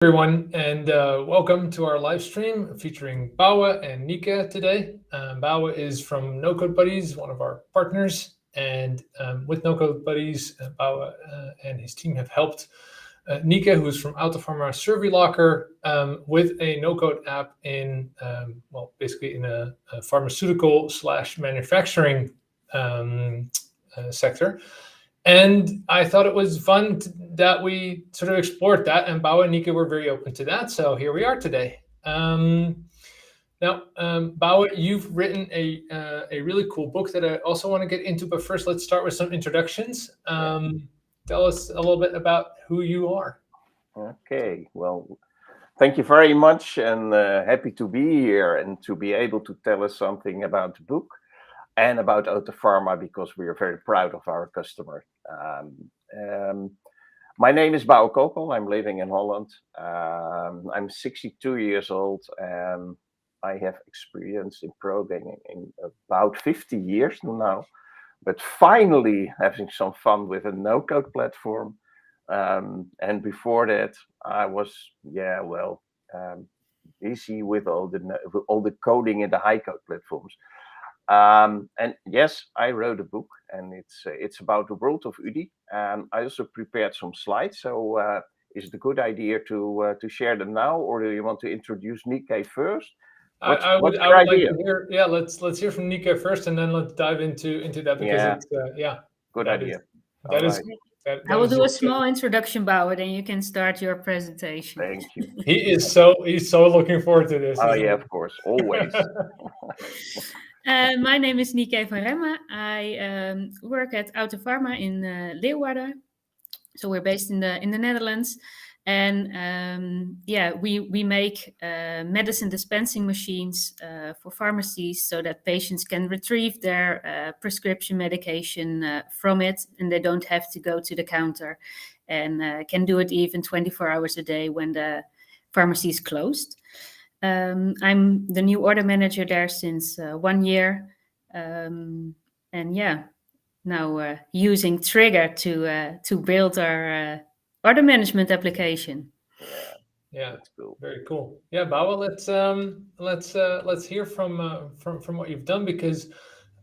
Everyone, and welcome to our live stream featuring Bouwe and Nika today. Bouwe is from NocodeBuddies, one of our partners, and with NocodeBuddies, Bouwe and his team have helped Nika, who is from Autopharma Survey Locker, with a no-code app in, basically in a pharmaceutical / manufacturing sector. And I thought it was fun that we sort of explored that, and Bouwe and Nika were very open to that. So here we are today. Now, Bouwe, you've written a really cool book that I also want to get into. But first, let's start with some introductions. Tell us a little bit about who you are. Okay, well, thank you very much, and happy to be here and to be able to tell us something about the book and about Autopharma, because we are very proud of our customer. My name is Bouwe Koopal. I'm living in Holland. I'm 62 years old, and I have experience in programming in about 50 years now, but finally having some fun with a no-code platform. And before that, I was, busy with all the coding in the high-code platforms. And yes, I wrote a book, and it's about the world of UDI. I also prepared some slides. So is it a good idea to share them now, or do you want to introduce Nika first? I would like to hear. Yeah, let's hear from Nika first, and then let's dive into that, because it's good idea. That is. I will do a small introduction, Bouwe, then you can start your presentation. Thank you. He's so looking forward to this. Oh yeah, of course, always. My name is Nika van Remmen. I work at Autopharma in Leeuwarden. So we're based in the Netherlands, and we make medicine dispensing machines for pharmacies so that patients can retrieve their prescription medication from it, and they don't have to go to the counter, and can do it even 24 hours a day when the pharmacy is closed. I'm the new order manager there since 1 year, now using Triggre to build our order management application. Yeah, that's cool. Very cool. Yeah, Bouwe, let's hear from what you've done, because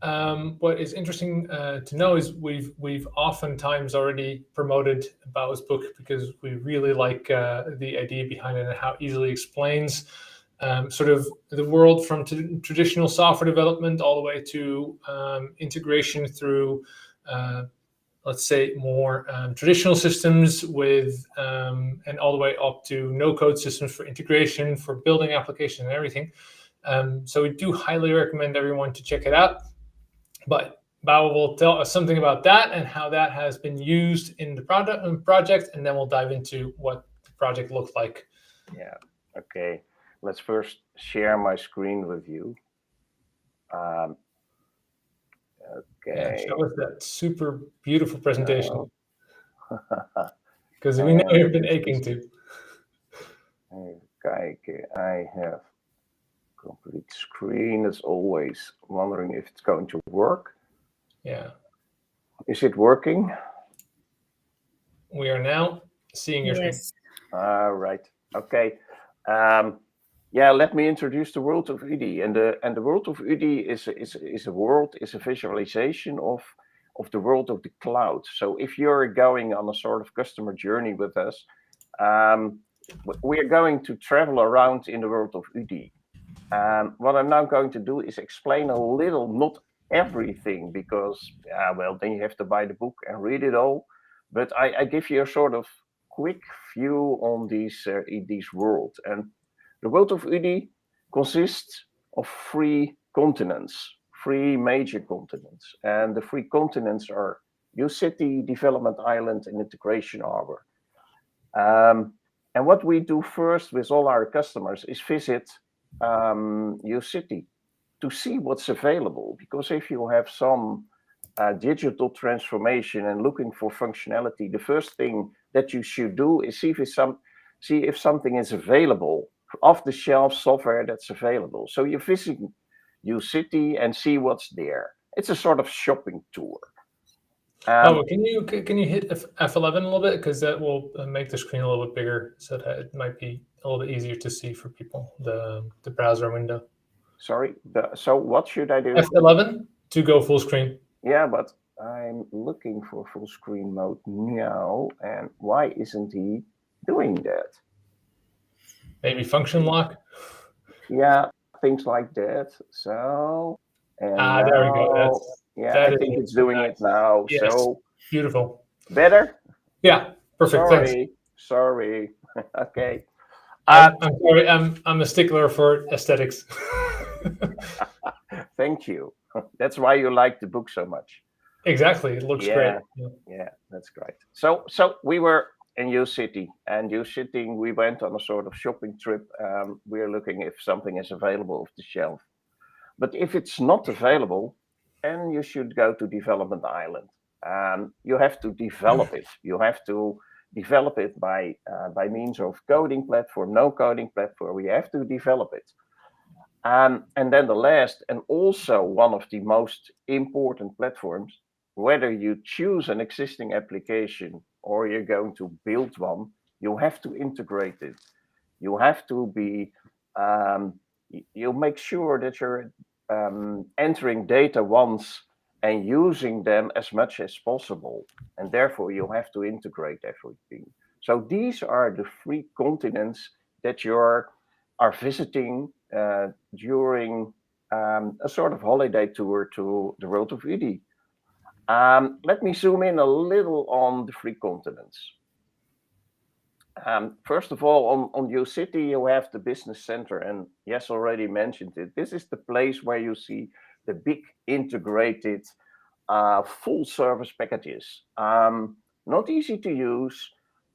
what is interesting to know is we've oftentimes already promoted Bouwe's book because we really like the idea behind it and how easily it explains sort of the world from traditional software development all the way to integration through, let's say, more traditional systems with, and all the way up to no-code systems for integration, for building applications and everything. So we do highly recommend everyone to check it out. But Bouwe will tell us something about that and how that has been used in the project, and then we'll dive into what the project looks like. Yeah, okay. Let's first share my screen with you. Okay. Yeah, show us that super beautiful presentation. Because we know you've been aching to. Okay, I have complete screen. As always, wondering if it's going to work. Yeah. Is it working? We are now seeing your screen. All right. Okay. Let me introduce the world of UDI. And the world of UDI is a visualization of the world of the cloud. So if you're going on a sort of customer journey with us, we are going to travel around in the world of UDI. What I'm now going to do is explain a little, not everything, because then you have to buy the book and read it all. But I give you a sort of quick view on these worlds. And the world of UDI consists of 3 continents, 3 major continents. And the 3 continents are U-City, Development Island, and Integration Harbor. And what we do first with all our customers is visit U-City to see what's available. Because if you have some digital transformation and looking for functionality, the first thing that you should do is see if something is available, off-the-shelf software that's available. So you visit U-City and see what's there. It's a sort of shopping tour. Oh, can you hit F11 a little bit, because that will make the screen a little bit bigger, so that it might be a little bit easier to see for people, the browser window. Sorry. So what should I do? F11 to go full screen. Yeah, but I'm looking for full screen mode now, and why isn't he doing that? Maybe function lock. Yeah, things like that. So, and there we go. I think it's doing it now. Yes. So beautiful. Better? Yeah, perfect. Sorry. Okay. I'm sorry. I'm a stickler for aesthetics. Thank you. That's why you like the book so much. Exactly. It looks great. Yeah, that's great. So we were in U City, and U City, we went on a sort of shopping trip. We're looking if something is available off the shelf. But if it's not available, then you should go to Development Island. You have to develop it. You have to develop it by means of coding platform, no coding platform. We have to develop it. And then the last, and also one of the most important platforms, whether you choose an existing application or you're going to build one, you have to integrate it. You have to be, you make sure that you're entering data once and using them as much as possible. And therefore, you have to integrate everything. So these are the 3 continents that you are visiting during a sort of holiday tour to the world of UD. Let me zoom in a little on the 3 continents. First of all, on U City, you have the business center, and Jesse already mentioned it. This is the place where you see the big integrated full service packages. Not easy to use,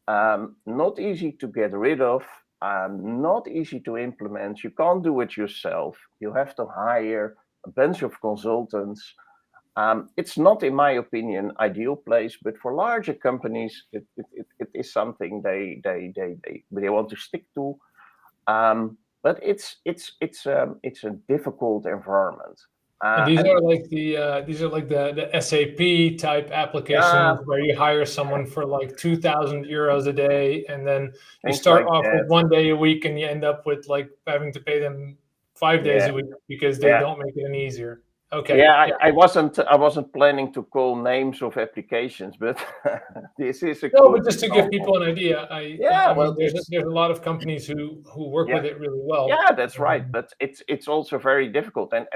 not easy to get rid of, not easy to implement. You can't do it yourself. You have to hire a bunch of consultants. It's not, in my opinion, ideal place, but for larger companies, it is something they want to stick to. But it's a difficult environment. And these are like the SAP type applications where you hire someone for like 2,000 euros a day, and then you start off with 1 day a week, and you end up with like having to pay them 5 days a week because they don't make it any easier. Okay. Yeah, I wasn't planning to call names of applications, but this is but just to give people an idea. There's a lot of companies who work with it really well. Yeah, that's right. But it's also very difficult. And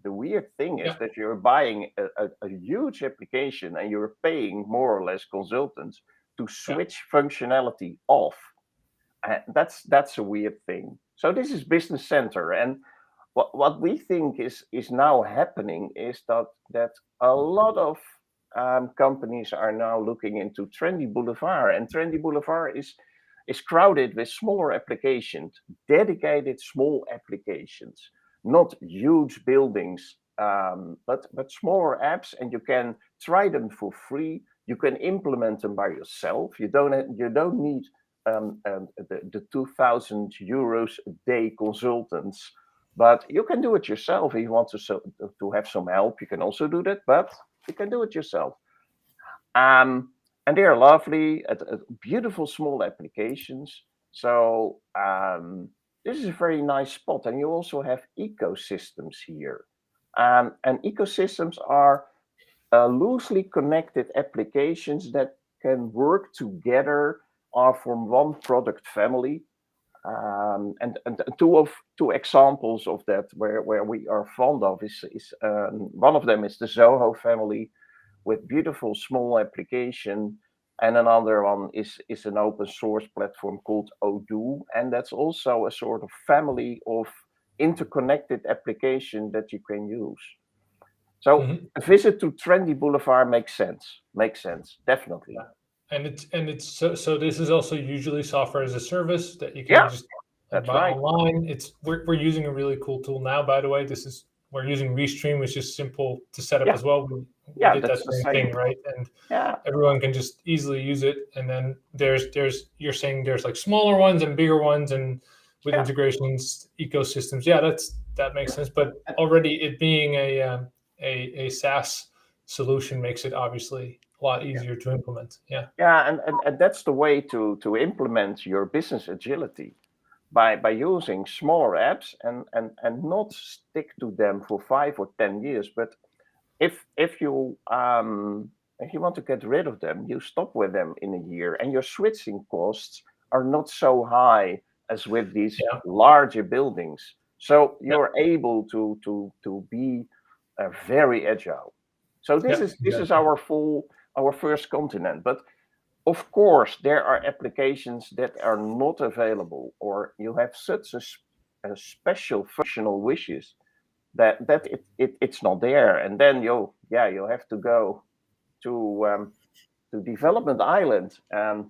the weird thing is that you're buying a huge application and you're paying more or less consultants to switch functionality off. That's a weird thing. So this is Business Center, and what we think is now happening is that a lot of companies are now looking into Trendy Boulevard, and Trendy Boulevard is crowded with smaller applications, dedicated small applications, not huge buildings, but smaller apps, and you can try them for free. You can implement them by yourself. You don't need the 2,000 euros a day consultants. But you can do it yourself. If you want to have some help, you can also do that, but you can do it yourself. And they are lovely, beautiful small applications. So this is a very nice spot. And you also have ecosystems here. And ecosystems are loosely connected applications that can work together, are from one product family. And two examples of that where we are fond of is one of them is the Zoho family with beautiful small application, and another one is an open source platform called Odoo, and that's also a sort of family of interconnected application that you can use. So a visit to Trendy Boulevard makes sense, definitely. Yeah. And it's so this is also usually software as a service that you can just buy online. We're using a really cool tool now, by the way. We're using Restream, which is simple to set up as well. We did that same thing, right? And everyone can just easily use it. And then you're saying there's like smaller ones and bigger ones, and with integrations, ecosystems. Yeah, that makes sense. But already it being a SaaS solution makes it obviously a lot easier to implement. Yeah. Yeah, and that's the way to implement your business agility by using smaller apps and not stick to them for 5 or 10 years. But if you want to get rid of them, you stop with them in a year, and your switching costs are not so high as with these larger buildings. So you're able to be very agile. So this is our first continent. But of course, there are applications that are not available, or you have such a special functional wishes that it's not there, and then you have to go to Development Island, and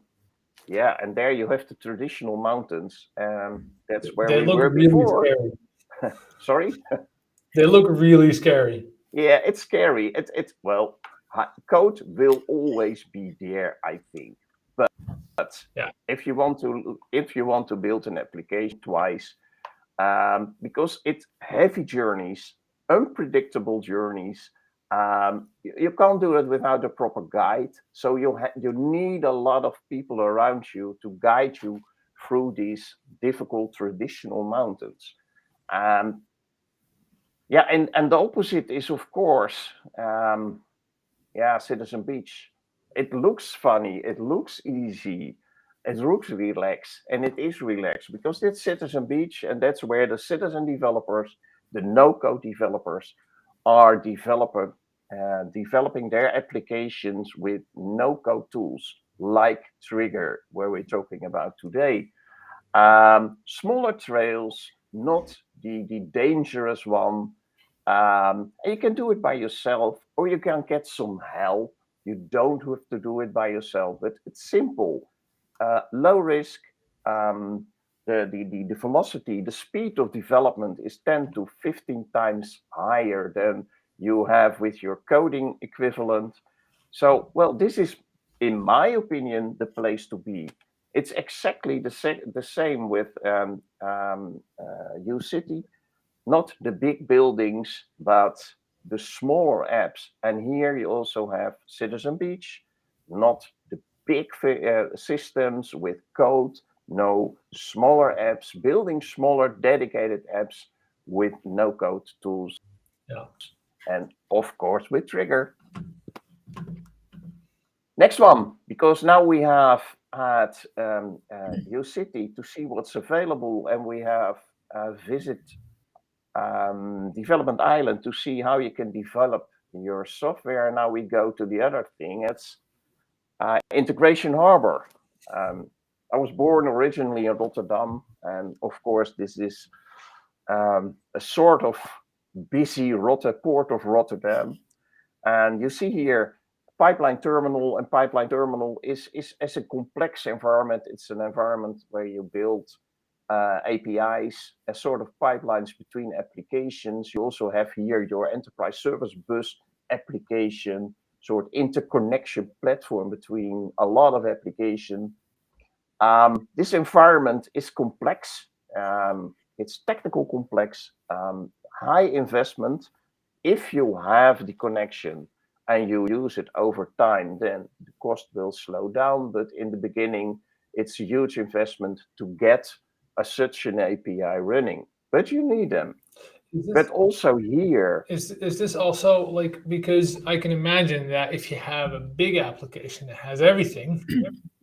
there you have the traditional mountains, and that's where they we look were really before. Scary. Sorry. They look really scary. Yeah, it's scary. It's well, code will always be there, I think. But if you want to build an application twice, because it's heavy journeys, unpredictable journeys. You can't do it without a proper guide. So you need a lot of people around you to guide you through these difficult traditional mountains. And the opposite is, of course, Citizen Beach. It looks funny, it looks easy, it looks relaxed, and it is relaxed because it's Citizen Beach, and that's where the citizen developers, the no-code developers, are developing their applications with no-code tools like Triggre, where we're talking about today. Smaller trails, not the dangerous one. You can do it by yourself, or you can get some help. You don't have to do it by yourself, but it's simple, low risk. The velocity, the speed of development is 10 to 15 times higher than you have with your coding equivalent. So, well, this is, in my opinion, the place to be. It's exactly the same with UCity. Not the big buildings, but the smaller apps. And here you also have Citizen Beach, not the big systems with code. No, smaller apps, building smaller dedicated apps with no-code tools. Yeah. And of course with Triggre. Next one, because now we have had UCity to see what's available, and we have visit Development Island to see how you can develop your software. Now we go to the other thing. It's Integration Harbor. I was born originally in Rotterdam, and of course this is a sort of busy port of Rotterdam. And you see here Pipeline Terminal, and Pipeline Terminal is a complex environment. It's an environment where you build APIs as sort of pipelines between applications. You also have here your enterprise service bus application, sort of interconnection platform between a lot of applications. This environment is complex. It's technical complex, high investment. If you have the connection and you use it over time, then the cost will slow down. But in the beginning, it's a huge investment to get such an API running. But you need them. But also here, is this also like, because I can imagine that if you have a big application that has everything,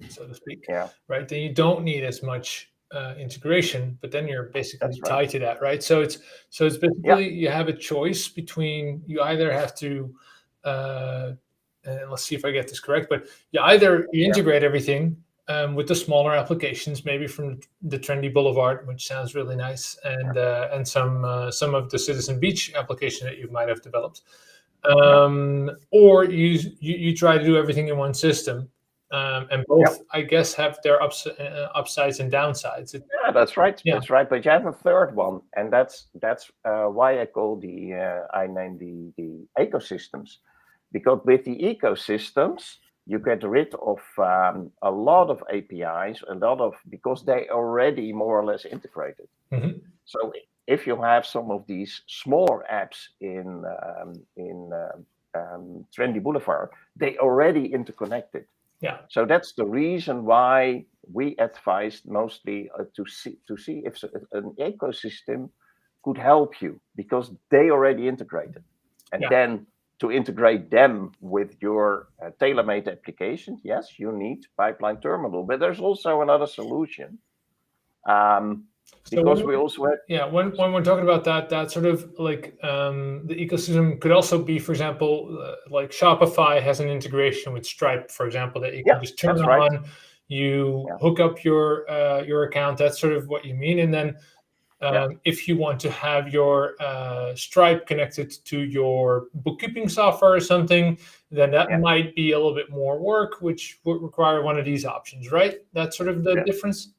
so to speak, right, then you don't need as much integration, but then you're basically tied to that, right? So it's basically you have a choice between, you either have to and let's see if I get this correct, but you either integrate everything with the smaller applications, maybe from the Trendy Boulevard, which sounds really nice, and some of the Citizen Beach application that you might have developed, or you try to do everything in one system, and both, I guess, have their upsides and downsides. Yeah, that's right. Yeah. That's right. But you have a third one, and that's why I call I named the ecosystems, because with the ecosystems, you get rid of a lot of APIs, because they already more or less integrated. Mm-hmm. So if you have some of these smaller apps in Trendy Boulevard, they already interconnected. Yeah. So that's the reason why we advised mostly to see if an ecosystem could help you, because they already integrated. And then to integrate them with your tailor-made application, yes, you need pipeline terminal, but there's also another solution. Because we also have, when we're talking about that sort of like the ecosystem could also be, for example, like Shopify has an integration with Stripe, for example, that you can just turn on. Right. You hook up your account. That's sort of what you mean. And then if you want to have your Stripe connected to your bookkeeping software or something, then that might be a little bit more work, which would require one of these options, right? That's sort of the difference.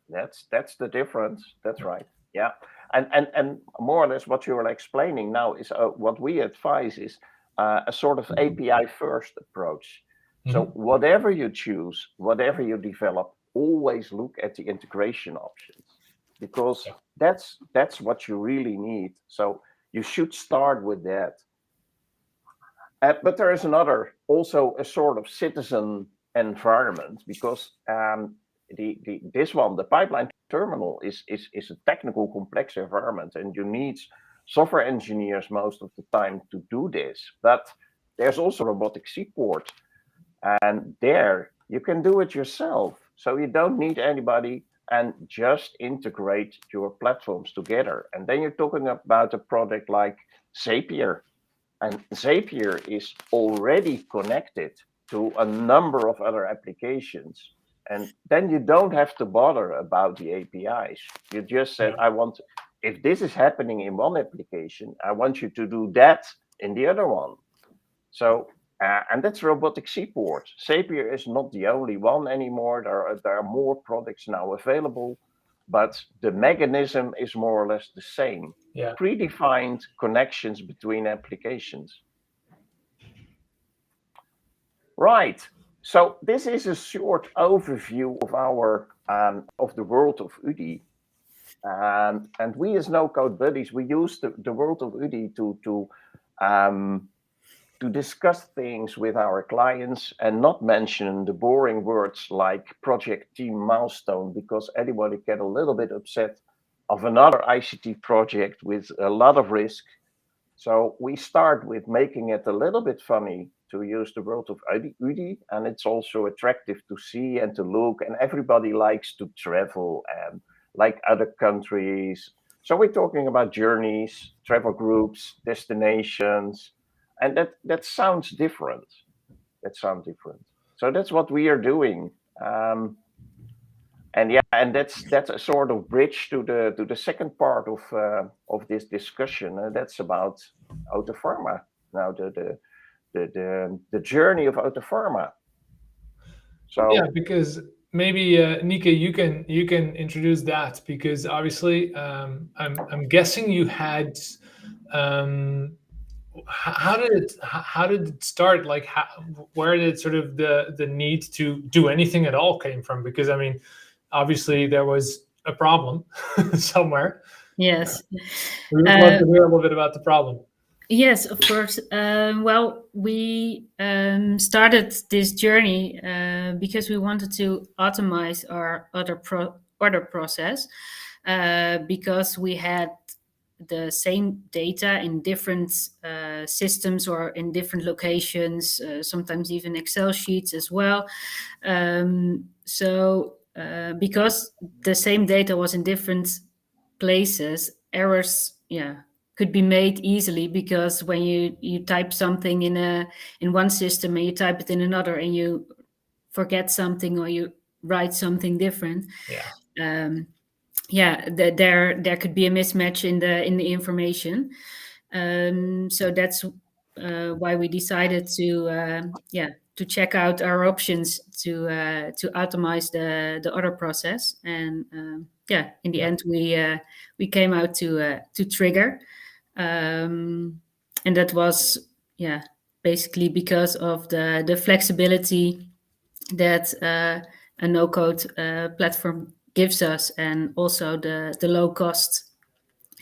That's the difference. That's right. Yeah, and more or less what you are explaining now is what we advise is a sort of API first approach. So whatever you choose, whatever you develop, always look at the integration options, because that's what you really need. So you should start with that. But there is also a sort of citizen environment, because the pipeline terminal is a technical complex environment, and you need software engineers most of the time to do this. But there's also robotic seaport, and there you can do it yourself. So you don't need anybody, and just integrate your platforms together. And then you're talking about a product like Zapier, and Zapier is already connected to a number of other applications. And then you don't have to bother about the APIs. You just said, if this is happening in one application, I want you to do that in the other one. So, and that's robotic seaport. Zapier is not the only one anymore. There are more products now available, but the mechanism is more or less the same. Yeah. Predefined connections between applications. Right. So this is a short overview of our of the world of UDI, and we as NocodeBuddies, we use the world of UDI to discuss things with our clients and not mention the boring words like project, team, milestone, because anybody get a little bit upset of another ICT project with a lot of risk. So we start with making it a little bit funny to use the world of UDI, and it's also attractive to see and to look, and everybody likes to travel and like other countries. So we're talking about journeys, travel groups, destinations, and that sounds different. So that's what we are doing. And that's a sort of bridge to the second part of this discussion. That's about Autopharma. Now the journey of Autopharma. So because maybe Nika, you can introduce that, because obviously I'm guessing you had how did it start? Like where did sort of the need to do anything at all came from? Because I mean, obviously there was a problem somewhere. Yes. We would love to hear a little bit about the problem. Yes, of course. Well, we started this journey because we wanted to automate our order process because we had the same data in different systems or in different locations, sometimes even Excel sheets as well. So because the same data was in different places, errors, could be made easily, because when you type something in one system and you type it in another and you forget something or you write something different, there could be a mismatch in the information. So that's why we decided to check out our options to automate the order process. And in the end we came out to Triggre, and that was basically because of the flexibility that a no-code platform gives us, and also the low cost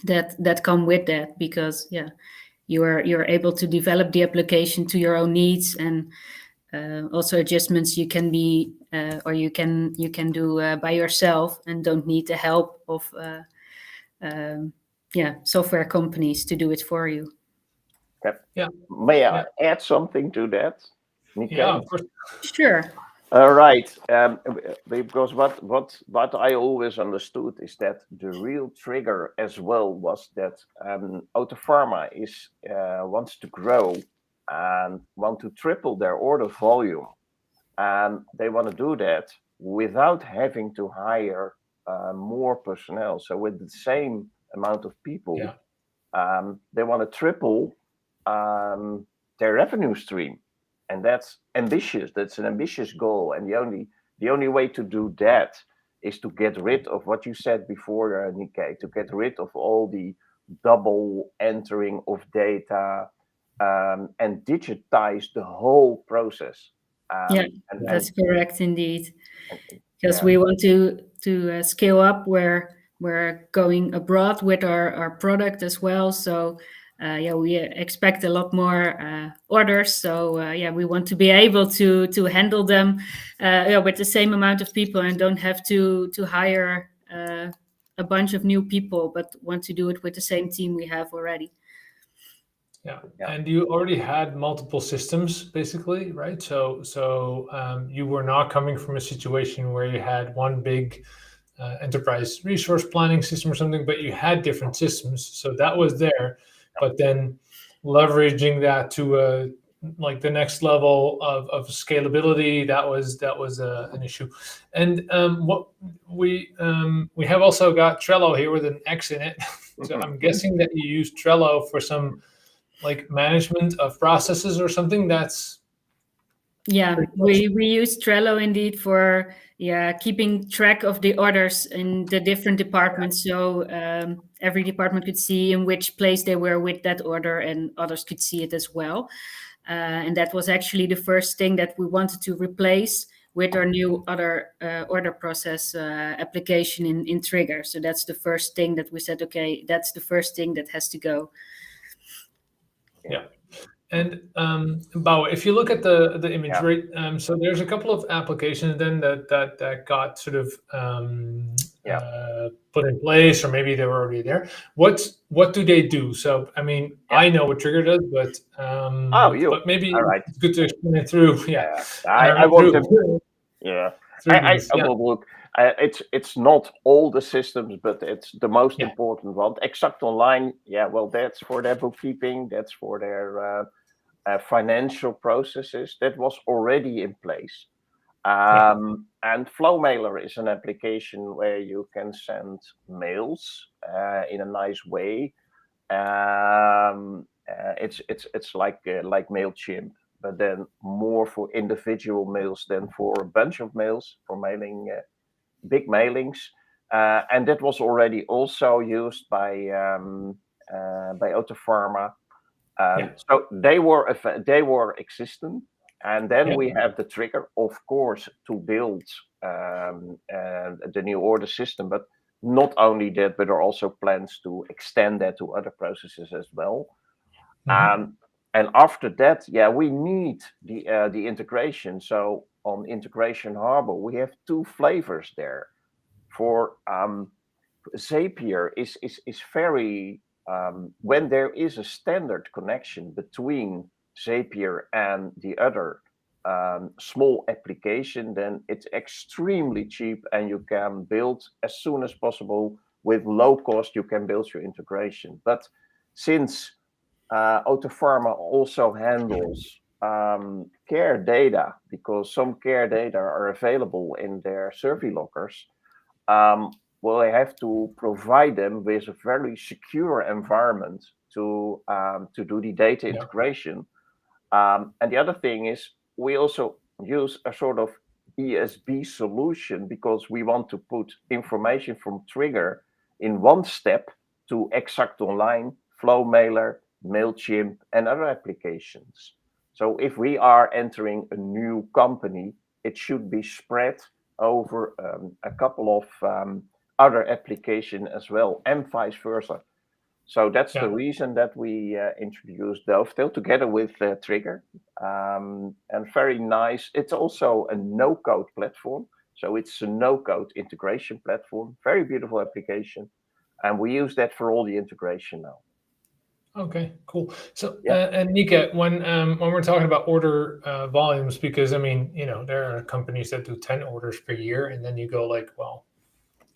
that come with that, because you're able to develop the application to your own needs, and also adjustments you can be or you can do by yourself, and don't need the help of software companies to do it for you. Yeah. May I add something to that, Nika? Yeah, of course. Sure. All right. Because what I always understood is that the real trigger as well was that Autopharma wants to grow and want to triple their order volume, and they want to do that without having to hire more personnel. So with the same amount of people, they want to triple their revenue stream, and that's ambitious. That's an ambitious goal, and the only way to do that is to get rid of what you said before, Nika, to get rid of all the double entering of data and digitize the whole process. That's correct indeed. Because we want to scale up where we're going abroad with our product as well. So we expect a lot more orders. So we want to be able to handle them with the same amount of people, and don't have to hire a bunch of new people, but want to do it with the same team we have already. Yeah. And you already had multiple systems, basically, right? So you were not coming from a situation where you had one big enterprise resource planning system or something, but you had different systems. So that was there, but then leveraging that to like the next level of scalability, that was an issue. And what we have also got Trello here with an X in it. So I'm guessing that you use Trello for some like management of processes or something. That's we use Trello indeed for keeping track of the orders in the different departments, so every department could see in which place they were with that order, and others could see it as well. And that was actually the first thing that we wanted to replace with our new other order process application in Triggre. So that's the first thing that we said, okay, that's the first thing that has to go. Yeah. And Bouwe, if you look at the image, right? So there's a couple of applications then that got sort of put in place, or maybe they were already there. What do they do? So I mean, I know what Triggre does, but but maybe it's good to explain it through. I want to. Look. It's not all the systems, but it's the most important one. Exact Online, that's for their bookkeeping, that's for their financial processes. That was already in place. And FlowMailer is an application where you can send mails in a nice way. It's like MailChimp, but then more for individual mails than for a bunch of mails for mailing big mailings. And that was already also used by Autopharma. So they were existent, and then we have the Triggre, of course, to build the new order system. But not only that, but there are also plans to extend that to other processes as well. And after that, we need the integration. So on Integration Harbor, we have two flavors there. For Zapier is very when there is a standard connection between Zapier and the other small application, then it's extremely cheap, and you can build as soon as possible with low cost. You can build your integration. But since Autopharma also handles care data, because some care data are available in their survey lockers, I have to provide them with a very secure environment to do the data integration. And the other thing is, we also use a sort of ESB solution, because we want to put information from Triggre in one step to Exact Online, FlowMailer, MailChimp, and other applications. So if we are entering a new company, it should be spread over a couple of other applications as well, and vice versa. So that's the reason that we introduced Dovetail together with Triggre. And very nice. It's also a no-code platform. So it's a no-code integration platform. Very beautiful application. And we use that for all the integration now. Okay, cool. So, and Nika, when we're talking about order volumes, because I mean, there are companies that do 10 orders per year, and then you go like, well,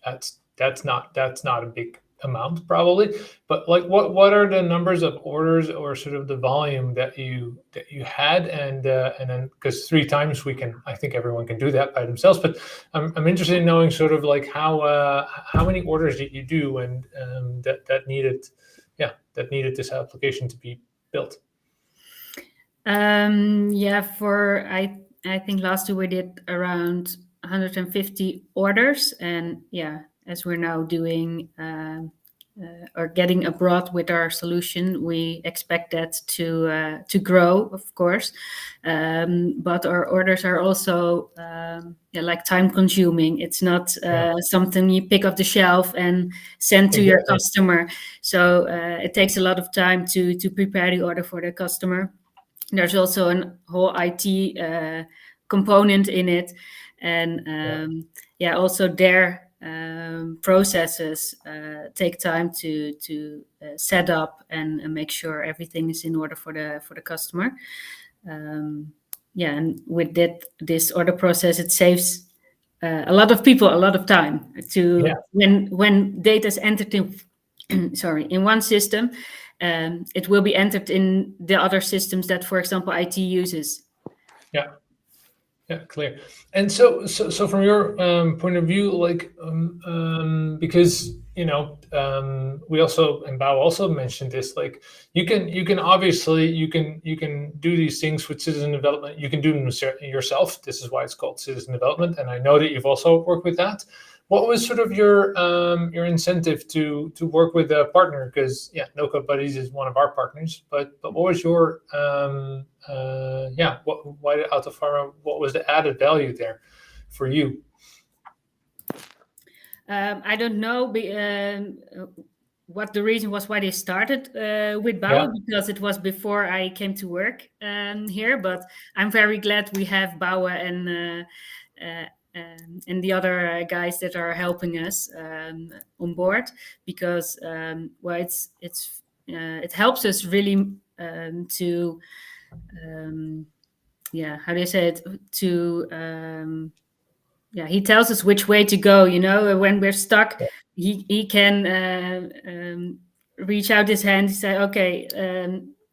that's not a big amount probably. But like, what are the numbers of orders or sort of the volume that you had, and then because 3 times I think everyone can do that by themselves. But I'm interested in knowing sort of like how many orders did you do, and that needed this application to be built. I think last year we did around 150 orders, and as we're now doing or getting abroad with our solution, we expect that to grow, of course. But our orders are also like time consuming. It's not something you pick off the shelf and send to your customer. So it takes a lot of time to prepare the order for the customer. There's also a whole IT component in it, and also their processes take time to set up and make sure everything is in order for the customer. And with this order process, it saves a lot of people a lot of time when data is entered in one system, it will be entered in the other systems that, for example, IT uses. Yeah, clear. And so from your point of view, like because we also, and Bouwe also mentioned this, like you can obviously you can do these things with citizen development. You can do them yourself. This is why it's called citizen development. And I know that you've also worked with that. What was sort of your incentive to work with a partner? Because NocodeBuddies is one of our partners. But what was your why did Autopharma? What was the added value there for you? I don't know what the reason was why they started with Bouwe, because it was before I came to work here. But I'm very glad we have Bouwe and the other guys that are helping us on board, because it helps us really to how do you say it, to he tells us which way to go. When we're stuck, he can reach out his hand and say, okay,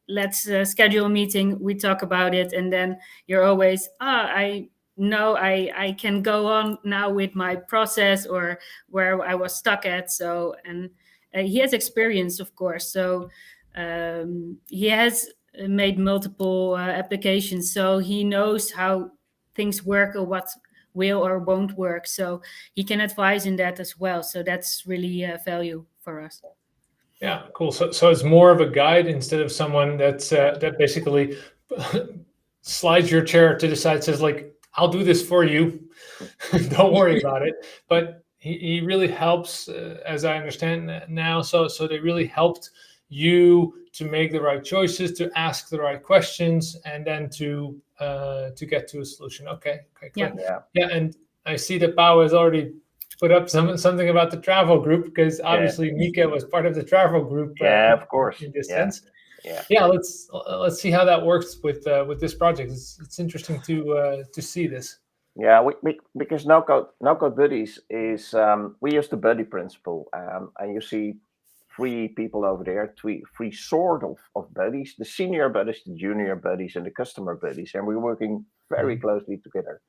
let's schedule a meeting, we talk about it, and then you're always I know I can go on now with my process or where I was stuck at. So, and he has experience, of course. So he has made multiple applications, so he knows how things work or what will or won't work. So he can advise in that as well. So that's really value for us. Yeah, cool. So it's more of a guide instead of someone that's that basically slides your chair to the side, says like, I'll do this for you. Don't worry about it. But he really helps, as I understand now. So they really helped you to make the right choices, to ask the right questions, and then to get to a solution. Okay, clear. Yeah. And I see that Bouwe has already put up something about the travel group, because obviously Nika was part of the travel group. Of course. In this sense. Yeah. Let's see how that works with this project. It's interesting to see this. Yeah, because NocodeBuddies is we use the buddy principle, and you see 3 people over there, three sort of buddies: the senior buddies, the junior buddies, and the customer buddies, and we're working very closely together.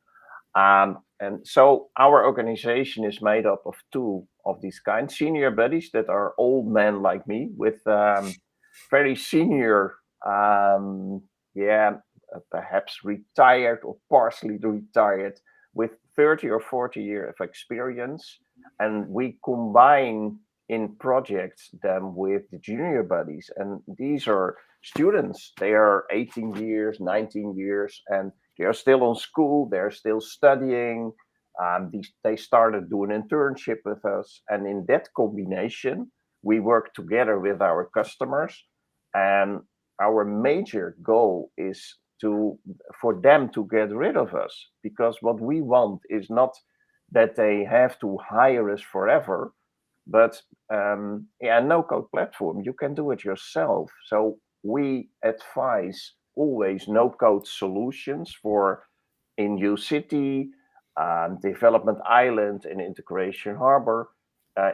And so our organization is made up of 2 of these kinds: senior buddies that are old men like me with very senior, perhaps retired or partially retired, with 30 or 40 years of experience, and we combine in projects them with the junior buddies, and these are students. They are 18 years, 19 years, and they are still on school, they're still studying. They started doing internship with us, and in that combination, we work together with our customers, and our major goal is for them to get rid of us, because what we want is not that they have to hire us forever, but no-code platform, you can do it yourself. So we advise always no-code solutions for in New City, Development Island, and Integration Harbor,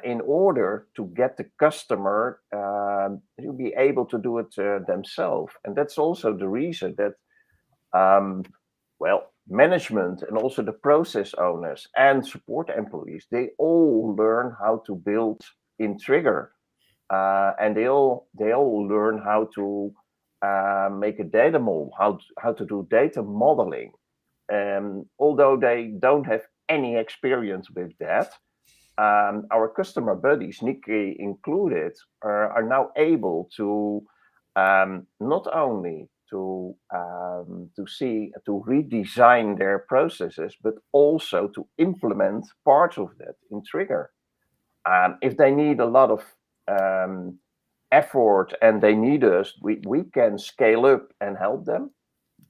in order to get the customer to be able to do it themselves. And that's also the reason that management and also the process owners and support employees, they all learn how to build in Triggre, and they all learn how to make a data model, how to do data modeling. Although they don't have any experience with that, our customer buddies, Nicky included, are now able to not only to redesign their processes, but also to implement parts of that in Triggre. If they need a lot of effort and they need us, we can scale up and help them.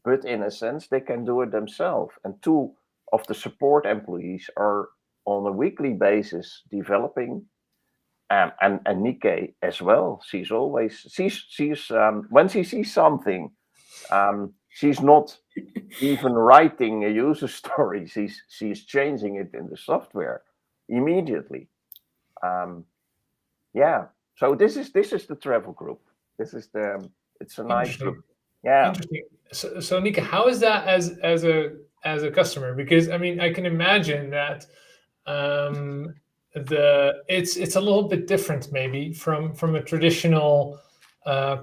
But in a sense, they can do it themselves. And 2 of the support employees are on a weekly basis developing. And Nikkei as well. She's when she sees something, she's not even writing a user story. She's changing it in the software immediately. So this is the travel group. It's a nice group. Yeah. Interesting. So Nika, how is that as a customer? Because I mean, I can imagine that it's a little bit different maybe from a traditional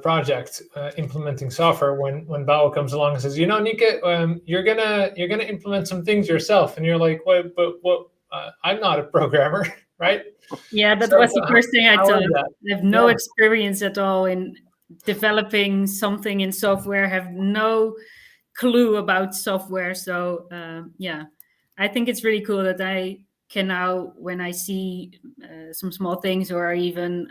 project implementing software. When Bouwe comes along and says, Nika, you're gonna implement some things yourself, and you're like, what? I'm not a programmer, right? Yeah, that was the first thing I thought. I have no experience at all in developing something in software, have no clue about software. So I think it's really cool that I can now, when I see some small things, or I even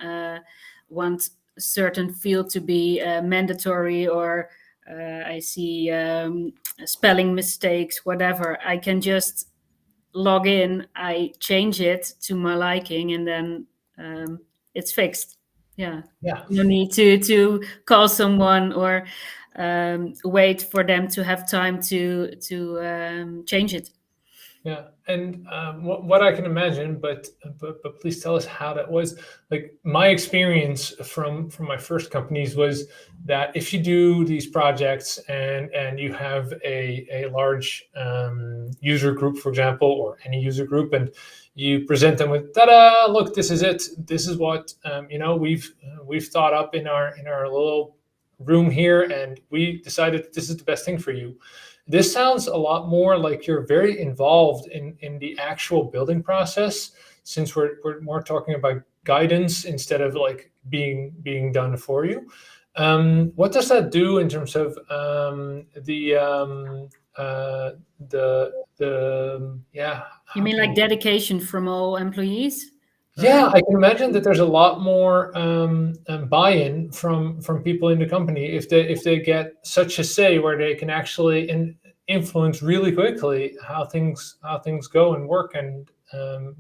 want a certain field to be mandatory, or I see spelling mistakes, whatever, I can just log in, I change it to my liking, and then it's fixed. Yeah. No need to call someone or wait for them to have time to change it. Yeah, and what I can imagine, but please tell us how that was. Like, my experience from my first companies was that if you do these projects and you have a large user group, for example, or any user group, and you present them with, ta-da! Look, this is it. This is what we've thought up in our little room here, and we decided this is the best thing for you. This sounds a lot more like you're very involved in the actual building process, since we're more talking about guidance instead of like being done for you. What does that do in terms of You mean like dedication from all employees? Yeah, I can imagine that there's a lot more buy-in from people in the company if they get such a say, where they can actually influence really quickly how things go and work, and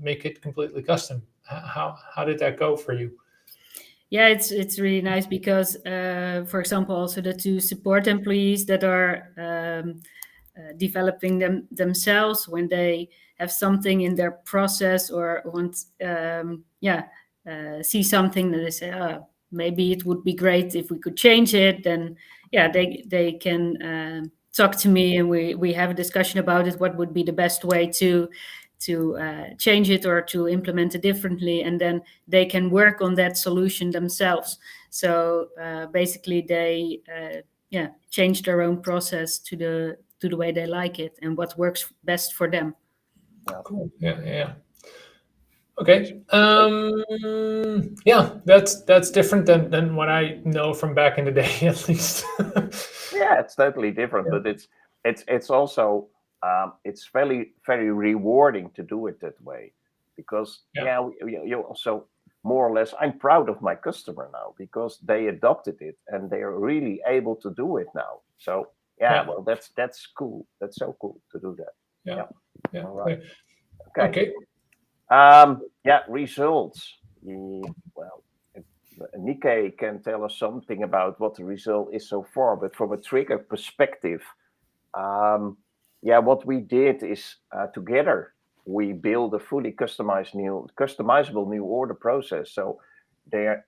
make it completely custom. How did that go for you? Yeah, it's really nice because, for example, also the 2 support employees that are developing themselves, when they have something in their process or want see something that they say, maybe it would be great if we could change it, then they can talk to me, and we have a discussion about it, what would be the best way to change it or to implement it differently, and then they can work on that solution themselves. So basically they change their own process to the way they like it and what works best for them. Cool. Yeah. Okay. That's different than what I know from back in the day, at least. Yeah, it's totally different, but it's also it's very, very rewarding to do it that way, because you also more or less, I'm proud of my customer now because they adopted it and they are really able to do it now. So well, that's cool. That's so cool to do that. Yeah. All right. Okay. Results. Well, Nikke can tell us something about what the result is so far, but from a Triggre perspective, what we did is together we build a fully customizable new order process. So they have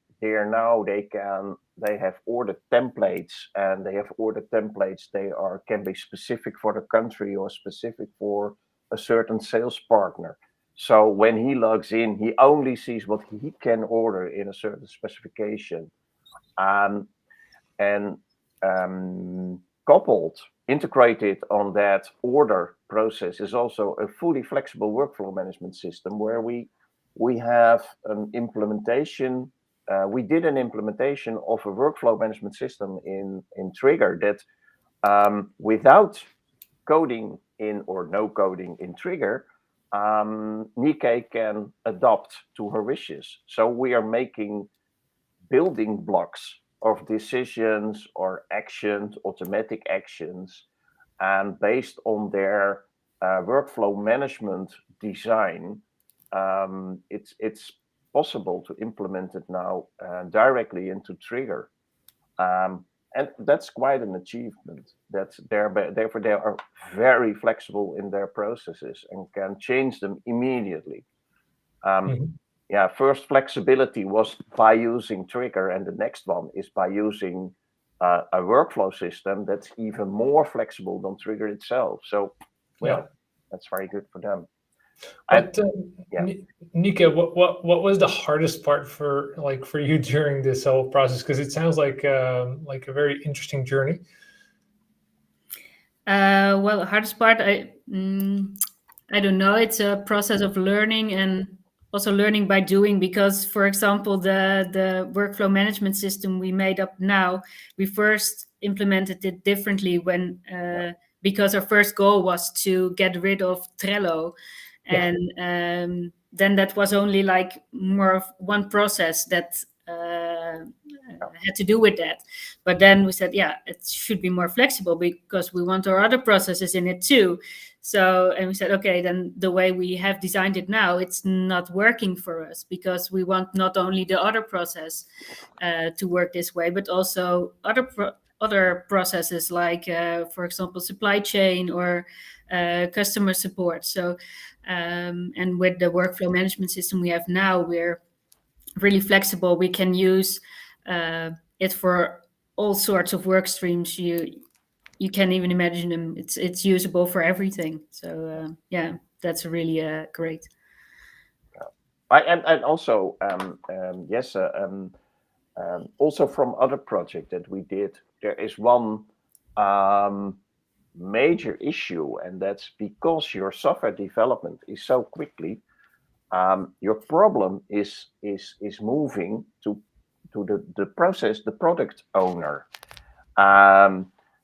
order templates, and they have order templates. They can be specific for the country or specific for a certain sales partner. So when he logs in, he only sees what he can order in a certain specification. Coupled, integrated on that order process is also a fully flexible workflow management system where we have an implementation. We did an implementation of a workflow management system in Triggre that without coding in or no coding in Triggre, Nikke can adopt to her wishes. So we are making building blocks of decisions or actions, automatic actions, and based on their workflow management design, it's possible to implement it now directly into Triggre. And that's quite an achievement. Therefore, they are very flexible in their processes and can change them immediately. First flexibility was by using Triggre, and the next one is by using a workflow system that's even more flexible than Triggre itself. So, that's very good for them. But Nikke, what was the hardest part for you during this whole process? Because it sounds like a very interesting journey. Well, the hardest part, I don't know. It's a process of learning and also learning by doing. Because, for example, the workflow management system we made up now, we first implemented it differently because our first goal was to get rid of Trello. And then that was only more of one process that had to do with that. But then we said, it should be more flexible because we want our other processes in it too. So, and we said, okay, then the way we have designed it now, it's not working for us because we want not only the other process to work this way, but also other processes like, for example, supply chain or customer support. So, and with the workflow management system we have now, we're really flexible. We can use it for all sorts of work streams. You can't even imagine them. It's usable for everything. So that's really great. And also, also from other projects that we did, there is one major issue, and that's because your software development is so quickly. Your problem is moving to the process, the product owner.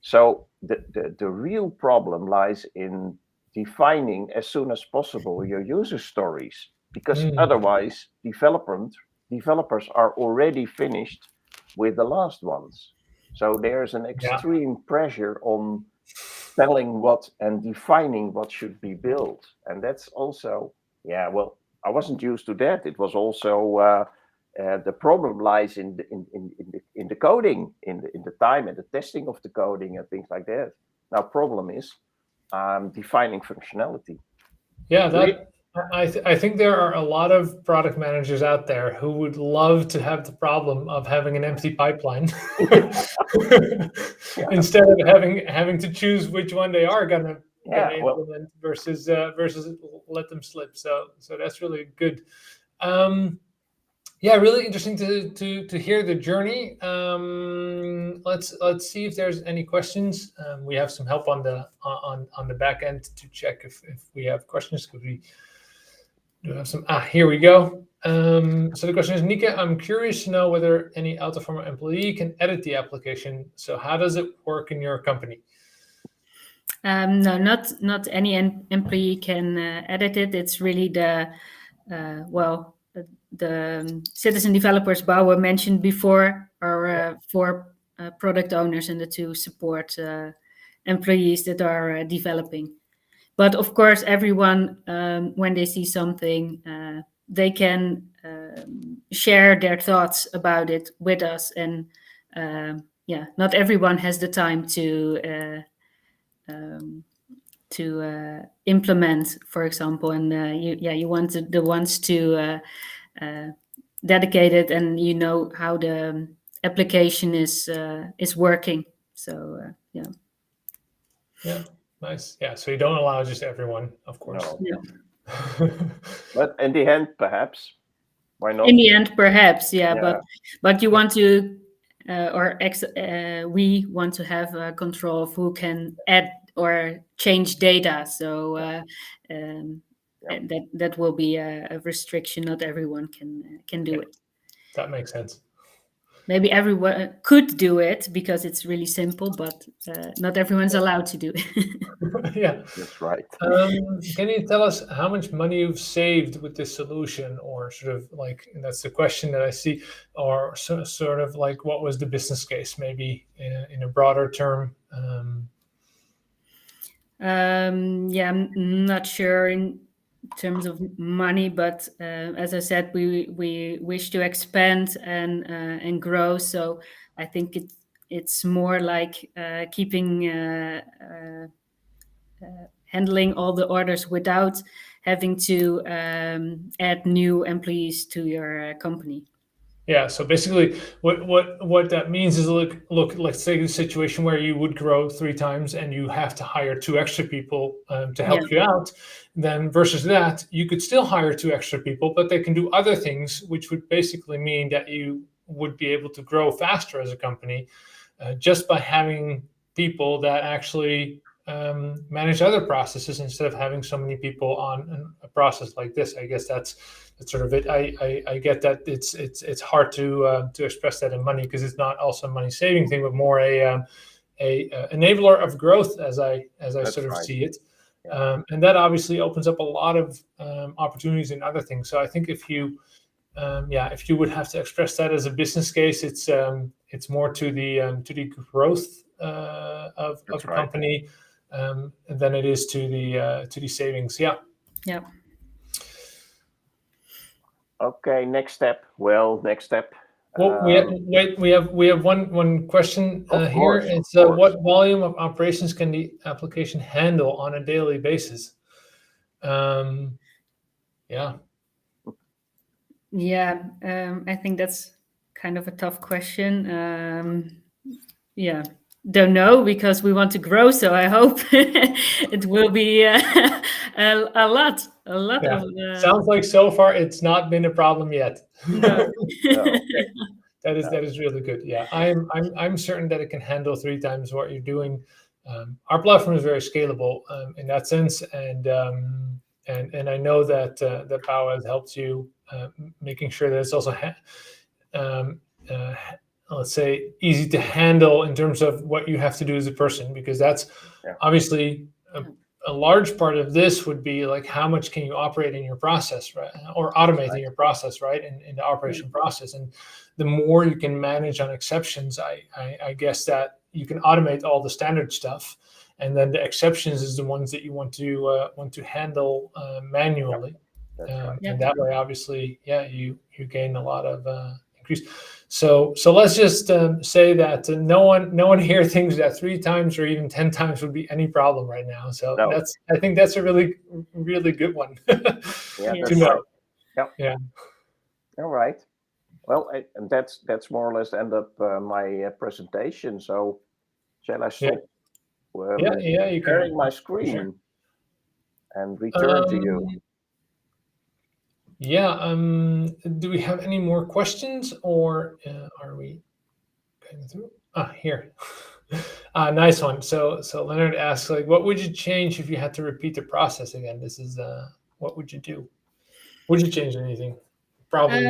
So the real problem lies in defining as soon as possible your user stories, because otherwise developers are already finished with the last ones. So there's an extreme pressure on telling what and defining what should be built, and that's also I wasn't used to that. It was also the problem lies in the coding, in the time and the testing of the coding and things like that. Now, problem is defining functionality. I think there are a lot of product managers out there who would love to have the problem of having an empty pipeline instead of having to choose which one they are gonna implement versus let them slip. So that's really good. Really interesting to hear the journey. Let's see if there's any questions. We have some help on the back end to check if we have questions, because we do have some. Here we go. So the question is, Nikke, I'm curious to know whether any Autopharma employee can edit the application. So how does it work in your company? No, not any employee can edit it. It's really the citizen developers Bouwe mentioned before are for product owners and to support employees that are developing. But of course, everyone, when they see something, they can share their thoughts about it with us. And not everyone has the time to implement, for example. And you want the ones to dedicate it, and you know how the application is working. So Yeah, nice. Yeah, so you don't allow just everyone, of course. No. But in the end, perhaps, why not? In the end, perhaps, but you want to, we want to have control of who can add or change data. So that will be a restriction. Not everyone can do it. That makes sense. Maybe everyone could do it because it's really simple, but not everyone's allowed to do it. Yeah, that's right. Can you tell us how much money you've saved with this solution, or sort of like, and that's the question that I see, or sort of like, what was the business case, maybe in a broader term? I'm not sure in terms of money, but as I said, we wish to expand and grow. So I think it's more like keeping handling all the orders without having to add new employees to your company. Yeah, so basically what that means is, look, let's take a situation where you would grow 3 times and you have to hire 2 extra people to help you out. Then versus that, you could still hire 2 extra people, but they can do other things, which would basically mean that you would be able to grow faster as a company just by having people that actually manage other processes instead of having so many people on a process like this. I guess that's sort of it. I get that it's hard to express that in money, because it's not also a money saving thing, but more a enabler of growth, as I sort of see it. And that obviously opens up a lot of opportunities in other things. So I think if you would have to express that as a business case, it's more to the growth of a company than it is to the savings. Yeah. Okay, next step. Well, we have one question here. It's what volume of operations can the application handle on a daily basis? I think that's kind of a tough question. Don't know, because we want to grow, so I hope it will be a lot. Sounds like so far it's not been a problem yet. No. That is really good. Yeah, I'm certain that it can handle 3 times what you're doing. Our platform is very scalable in that sense, and I know that Bouwe has helped you making sure that it's also let's say easy to handle in terms of what you have to do as a person, because that's obviously a large part of this would be like, how much can you operate in your process, right? Or automate in your process, right? In the operation process. And the more you can manage on exceptions, I guess that you can automate all the standard stuff. And then the exceptions is the ones that you want to handle manually. And that way, obviously, you gain a lot of increase. So let's just say that no one here thinks that 3 times or even 10 times would be any problem right now. So I think that's a really, really good one to know. Yeah. All right. Well, and that's more or less end up my presentation. So shall I stop? You can sharing my screen and return to you. Do we have any more questions, or are we going through? Here. Nice one. So Leonard asks, like, what would you change if you had to repeat the process again? This is what would you do? Would you change anything? Probably.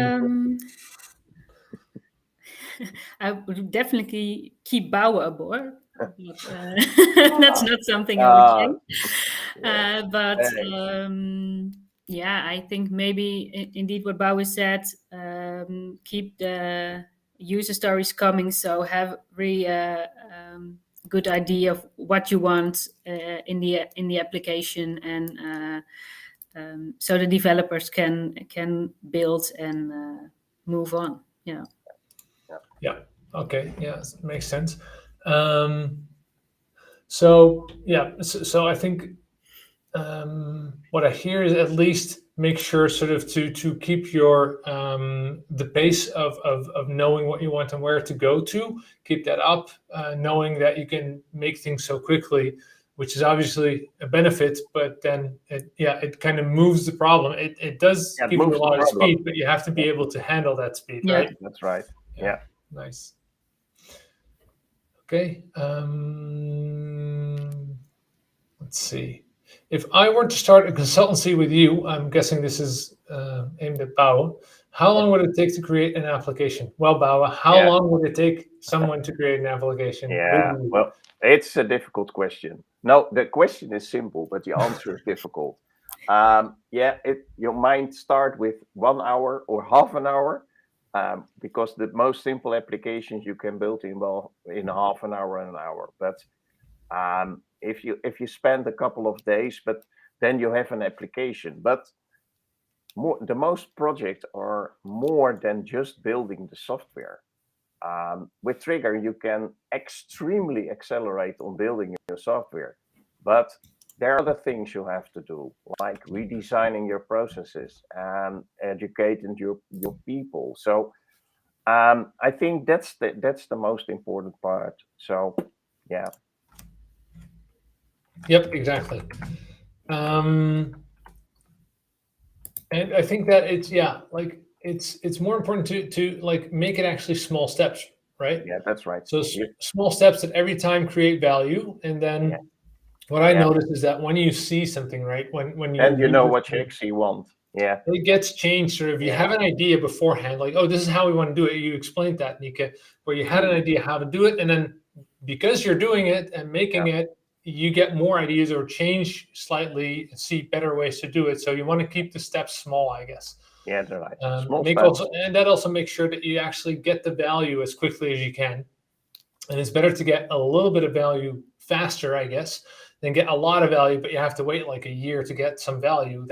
I would definitely keep Bouwe aboard. That's not something I would change. Yeah, I think maybe indeed what Bouwe said, keep the user stories coming. So have really good idea of what you want in the application, and so the developers can build and move on. Yeah. Yeah. Okay. Yeah, makes sense. So I think what I hear is at least make sure sort of to keep your the pace of knowing what you want and where to go to, keep that up, knowing that you can make things so quickly, which is obviously a benefit, but then it kind of moves the problem. It does Yeah, it give you a moves the lot of problem. speed, but you have to be able to handle that speed, Yeah. right? That's right. Yeah. Nice. Okay. Let's see. If I were to start a consultancy with you, I'm guessing this is aimed at Bouwe. How long would it take to create an application? Well, Bouwe, how Yeah. long would it take someone to create an application? Yeah, well, it's a difficult question. No, the question is simple, but the answer is difficult. You might start with 1 hour or half an hour, because the most simple applications you can build in half an hour and an hour. But if you spend a couple of days, but then you have an application. But the most projects are more than just building the software. With Triggre, you can extremely accelerate on building your software, but there are other things you have to do, like redesigning your processes and educating your people. So I think that's the most important part. So yeah. Yep, exactly. And I think that it's more important to like make it actually small steps, right? Yeah, that's right. So small steps that every time create value, and then what I noticed is that when you see something, right, when you know what you actually want. Yeah, it gets changed. Sort of, you have an idea beforehand, like, oh, this is how we want to do it. You explained that, Nika, where you had an idea how to do it, and then because you're doing it and making it, you get more ideas or change slightly, see better ways to do it. So you want to keep the steps small, I guess. Yeah, that's right. That also makes sure that you actually get the value as quickly as you can. And it's better to get a little bit of value faster, I guess, than get a lot of value, but you have to wait like a year to get some value.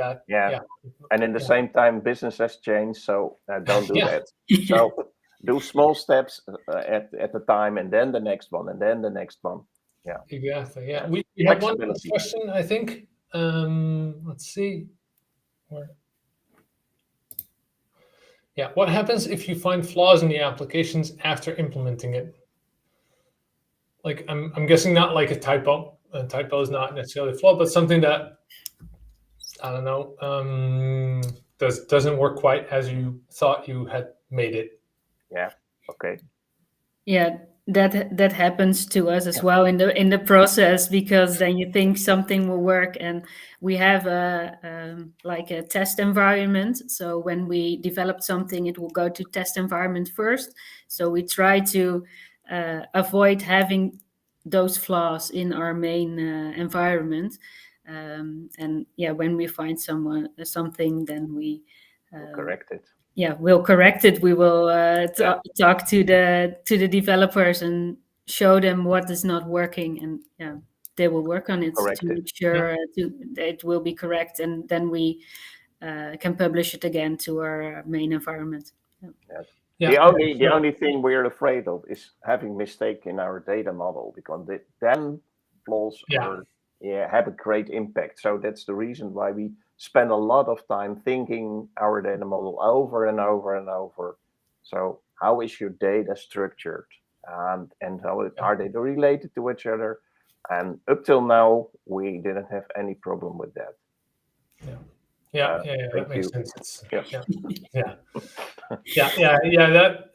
And in the same time, business has changed, so don't do that. So do small steps at a time, and then the next one, and then the next one. Yeah, exactly. Yeah, we have one question, I think. Let's see. Yeah, what happens if you find flaws in the applications after implementing it? Like, I'm guessing not like a typo. A typo is not necessarily a flaw, but something that, I don't know, doesn't work quite as you thought you had made it. Yeah. Okay. Yeah, that happens to us as well in the process, because then you think something will work, and we have like a test environment. So when we develop something, it will go to test environment first. So we try to avoid having those flaws in our main environment. And when we find something, then we correct it. Yeah, we'll correct it. We will talk to the developers and show them what is not working, and they will work on it to make sure it will be correct, and then we can publish it again to our main environment. The only thing we're afraid of is having mistake in our data model, because then flaws have a great impact. So that's the reason why we spend a lot of time thinking our data model over and over and over. So how is your data structured, and how are they related to each other? And up till now, we didn't have any problem with that. That makes sense.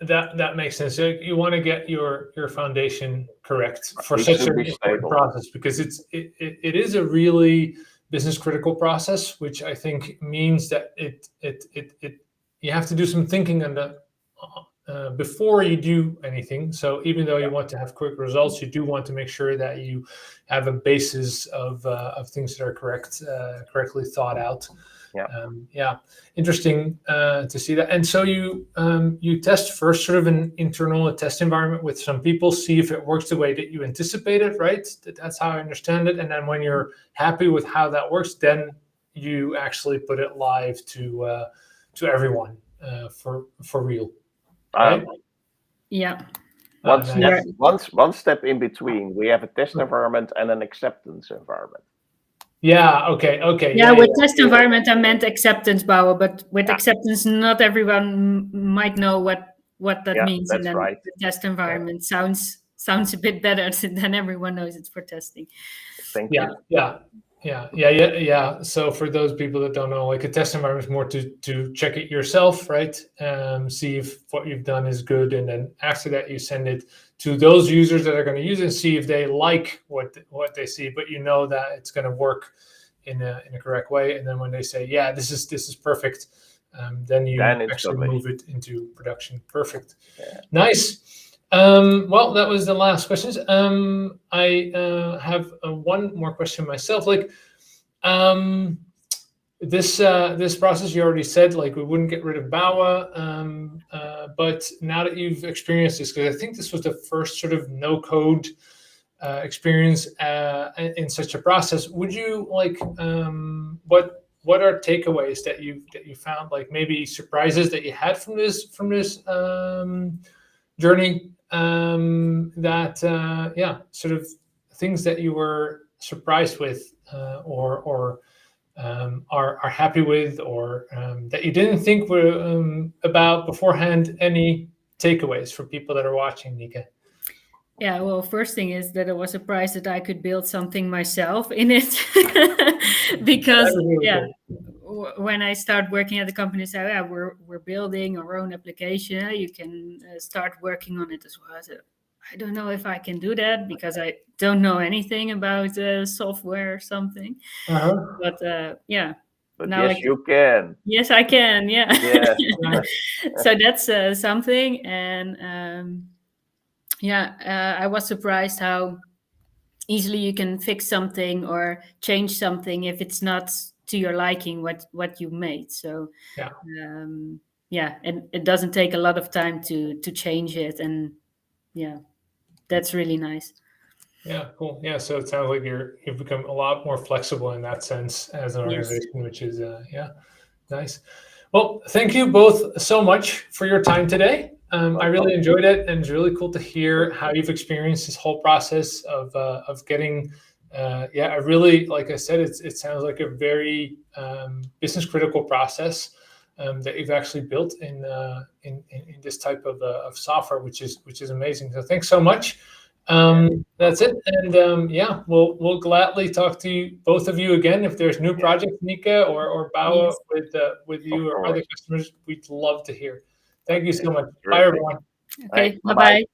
That makes sense. So you want to get your foundation correct for such an important process, because it is a really business critical process, which I think means that you have to do some thinking on before you do anything. So even though you want to have quick results, you do want to make sure that you have a basis of things that are correctly thought out. Yeah. Interesting to see that. And so you test first sort of an internal test environment with some people, see if it works the way that you anticipated, right? That's how I understand it. And then when you're happy with how that works, then you actually put it live to everyone for real, right? Yeah. One step in between. We have a test environment and an acceptance environment. Yeah. Okay. Yeah, with test environment, I meant acceptance, Bouwe, but with acceptance, not everyone might know what that means. That's and then right. The test environment sounds a bit better than everyone knows it's for testing. Thank you. Yeah. So for those people that don't know, like a test environment is more to check it yourself, right? See if what you've done is good, and then after that you send it to those users that are going to use it and see if they like what they see. But you know that it's going to work in a correct way, and then when they say, yeah, this is perfect, then you actually move it into production. Perfect. Yeah. Nice. Well, that was the last questions. I have one more question myself. Like, this process, you already said, like, we wouldn't get rid of Bouwe, but now that you've experienced this, because I think this was the first sort of no code experience in such a process, would you like what are takeaways that you found, like maybe surprises that you had from this journey, that sort of things that you were surprised with, or are happy with, or that you didn't think were about beforehand? Any takeaways for people that are watching, Nika? Yeah, well, first thing is that I was surprised that I could build something myself in it, because when I start working at the company, say, yeah, we're building our own application, you can start working on it as well. So I don't know if I can do that because I don't know anything about software or something. But yeah. But now yes, you can. Yes, I can. Yeah. Yeah. So that's something, and I was surprised how easily you can fix something or change something if it's not to your liking what you made. So and it doesn't take a lot of time to change it, and that's really nice. Yeah, cool. Yeah, so it sounds like you've become a lot more flexible in that sense as an organization, which is nice. Well, thank you both so much for your time today. I really enjoyed it, and it's really cool to hear how you've experienced this whole process of getting. I really, like I said, it sounds like a very business critical process that you've actually built in this type of software, which is amazing. So thanks so much. That's it, and we'll gladly talk to you, both of you, again if there's new projects, Nika or Bouwe, with you or other customers. We'd love to hear. Thank you so much. Bye, everyone. Okay, bye-bye.